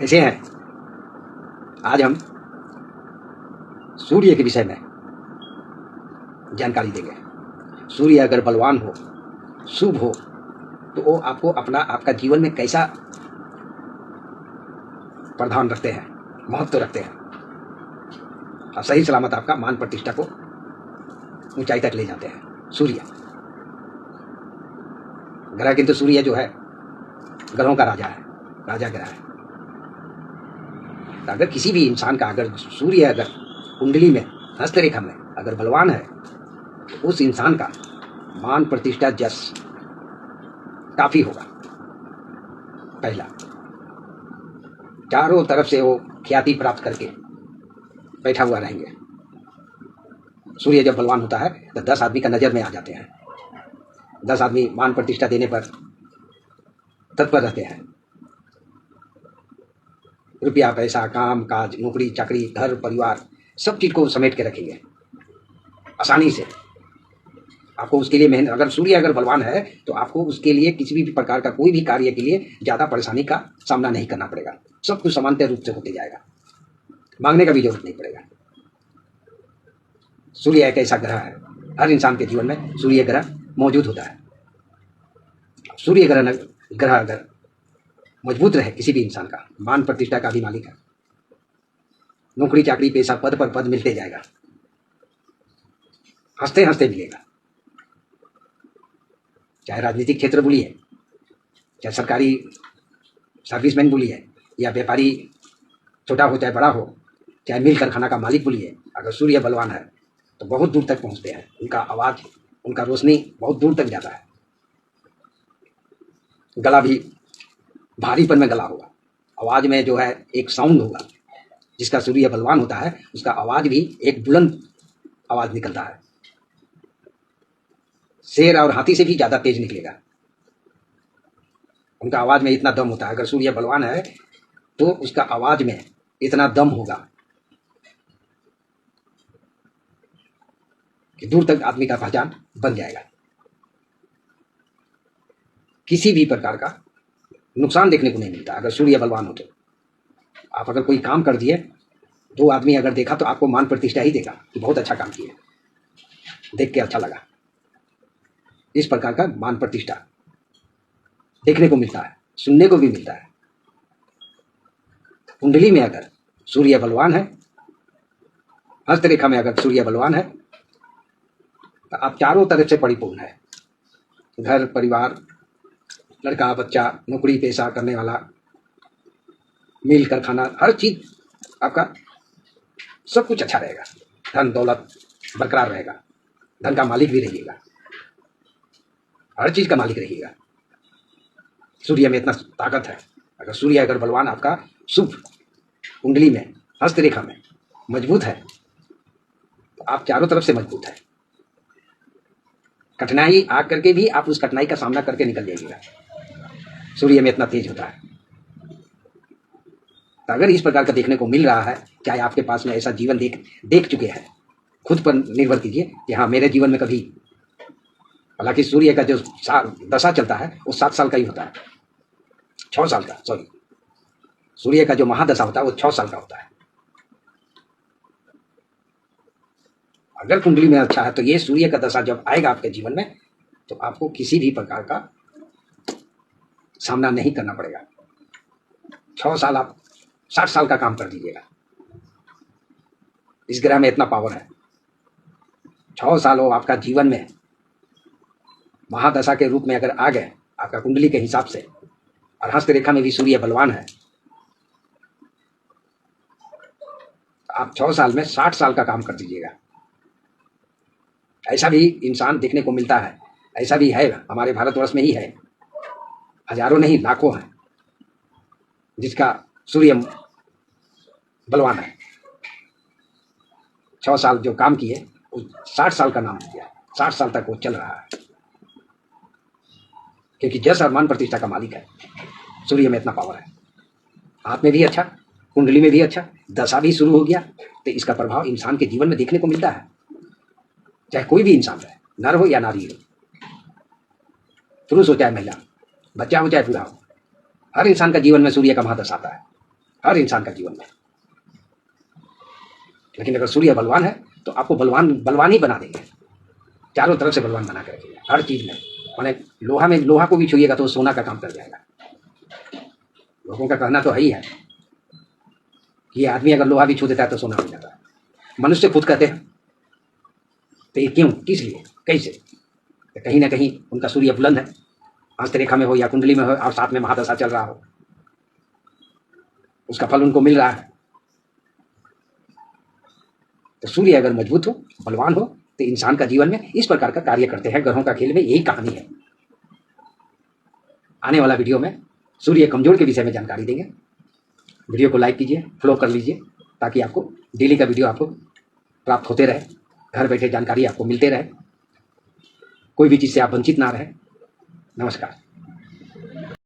कैसे हैं? आज हम सूर्य के विषय में जानकारी देंगे। सूर्य अगर बलवान हो, शुभ हो, तो वो आपको आपका जीवन में कैसा प्रधान रखते हैं, महत्व रखते हैं और सही सलामत आपका मान प्रतिष्ठा को ऊंचाई तक ले जाते हैं। सूर्य ग्रह, किंतु सूर्य जो है ग्रहों का राजा है, राजा ग्रह है। तो अगर किसी भी इंसान का अगर सूर्य अगर कुंडली में, हस्तरेखा में अगर बलवान है, तो उस इंसान का मान प्रतिष्ठा जस काफी होगा। पहला, चारों तरफ से वो ख्याति प्राप्त करके बैठा हुआ रहेंगे। सूर्य जब बलवान होता है तो 10 आदमी का नजर में आ जाते हैं। 10 आदमी मान प्रतिष्ठा देने पर तत्पर रहते हैं। रुपया, पैसा, काम काज, नौकरी चाकरी, घर परिवार, सब चीज को समेट के रखेंगे आसानी से। आपको उसके लिए मेहनत, अगर सूर्य अगर बलवान है तो आपको उसके लिए किसी भी प्रकार का कोई भी कार्य के लिए ज्यादा परेशानी का सामना नहीं करना पड़ेगा। सब कुछ समान्तर रूप से होते जाएगा, मांगने का भी जरूरत नहीं पड़ेगा। सूर्य एक ऐसा ग्रह है, हर इंसान के जीवन में सूर्य ग्रह मौजूद होता है। सूर्य ग्रह अगर मजबूत रहे किसी भी इंसान का, मान प्रतिष्ठा का भी मालिक है। नौकरी चाकरी पैसा पद पर पद मिलते जाएगा, हंसते हंसते मिलेगा। चाहे राजनीतिक क्षेत्र बोलिए, चाहे सरकारी सर्विसमैन बोलिए, या व्यापारी छोटा हो चाहे बड़ा हो, चाहे मिल कारखाना का मालिक बोलिए, अगर सूर्य बलवान है तो बहुत दूर तक पहुंचते हैं। उनका आवाज, उनका रोशनी बहुत दूर तक जाता है। गला भी भारीपन में गला होगा, आवाज में जो है एक साउंड होगा। जिसका सूर्य बलवान होता है उसका आवाज भी एक बुलंद आवाज निकलता है, शेर और हाथी से भी ज्यादा तेज निकलेगा। उनका आवाज में इतना दम होता है। अगर सूर्य बलवान है तो उसका आवाज में इतना दम होगा कि दूर तक आदमी का पहचान बन जाएगा। किसी भी प्रकार का नुकसान देखने को नहीं मिलता अगर सूर्य बलवान हो तो। आप अगर कोई काम कर दिए, 2 आदमी अगर देखा तो आपको मान प्रतिष्ठा ही देगा कि बहुत अच्छा काम किए, देख के अच्छा लगा। इस प्रकार का मान प्रतिष्ठा देखने को मिलता है, सुनने को भी मिलता है। कुंडली में अगर सूर्य बलवान है, हस्तरेखा में अगर सूर्य बलवान है, तो आप चारों तरफ से परिपूर्ण है। घर परिवार, लड़का बच्चा, नौकरी पेशा करने वाला, मिल कारखाना, हर चीज आपका सब कुछ अच्छा रहेगा। धन दौलत बरकरार रहेगा, धन का मालिक भी रहिएगा, हर चीज का मालिक रहिएगा। सूर्य में इतना ताकत है। अगर सूर्य अगर बलवान आपका शुभ कुंडली में, हस्तरेखा में मजबूत है, तो आप चारों तरफ से मजबूत है। कठिनाई आ करके भी आप उस कठिनाई का सामना करके निकल जाइएगा। सूर्य में इतना तेज होता है। तो अगर इस प्रकार का देखने को मिल रहा है, चाहे आपके पास में ऐसा जीवन देख चुके हैं, खुद पर निर्भर कीजिए कि हाँ मेरे जीवन में कभी, हालांकि सूर्य का जो दशा चलता है वो 7 साल का ही होता है, 6 साल का, सॉरी, सूर्य का जो महादशा होता है वो 6 साल का होता है। अगर कुंडली में अच्छा है तो ये सूर्य का दशा जब आएगा आपके जीवन में, तो आपको किसी भी प्रकार का सामना नहीं करना पड़ेगा। 6 साल आप 60 साल का काम कर दीजिएगा। इस ग्रह में इतना पावर है। 6 साल वो आपका जीवन में महादशा के रूप में अगर आ गए आपका कुंडली के हिसाब से, और हस्तरेखा में भी सूर्य बलवान है, तो आप 6 साल में 60 साल का काम कर दीजिएगा। ऐसा भी इंसान देखने को मिलता है, ऐसा भी है, हमारे भारतवर्ष में ही है। हजारों नहीं लाखों हैं जिसका सूर्य बलवान है। 6 साल जो काम किए, 60 साल का नाम हो गया, 60 साल तक वो चल रहा है, क्योंकि जस और मान प्रतिष्ठा का मालिक है। सूर्य में इतना पावर है। हाथ में भी अच्छा, कुंडली में भी अच्छा, दशा भी शुरू हो गया, तो इसका प्रभाव इंसान के जीवन में देखने को मिलता है। चाहे कोई भी इंसान रहे, नर हो या नारी हो, पुरुष हो चाहे महिला, बच्चा हो चाहे बूढ़ा हो, हर इंसान का जीवन में सूर्य का महादशा आता है। हर इंसान का जीवन में। लेकिन अगर सूर्य बलवान है तो आपको बलवान ही बना देंगे, चारों तरफ से बलवान बना के रखेंगे हर चीज में। माने लोहा में, लोहा को भी छुइएगा तो सोना का काम कर जाएगा। लोगों का कहना तो है ही है कि ये आदमी अगर लोहा भी छू देता है तो सोना हो जाता है। मनुष्य खुद कहते हैं, तो ये क्यों, किस लिए, कैसे? तो कहीं ना कहीं उनका सूर्य बुलंद है, हस्तरेखा में हो या कुंडली में हो और साथ में महादशा चल रहा हो, उसका फल उनको मिल रहा है। तो सूर्य अगर मजबूत हो, बलवान हो, तो इंसान का जीवन में इस प्रकार का कार्य करते हैं। ग्रहों का खेल में यही कहानी है। आने वाला वीडियो में सूर्य कमजोर के विषय में जानकारी देंगे। वीडियो को लाइक कीजिए, फॉलो कर लीजिए, ताकि आपको डेली का वीडियो आपको प्राप्त होते रहे, घर बैठे जानकारी आपको मिलते रहे, कोई भी चीज़ से आप वंचित ना रहे। नमस्कार।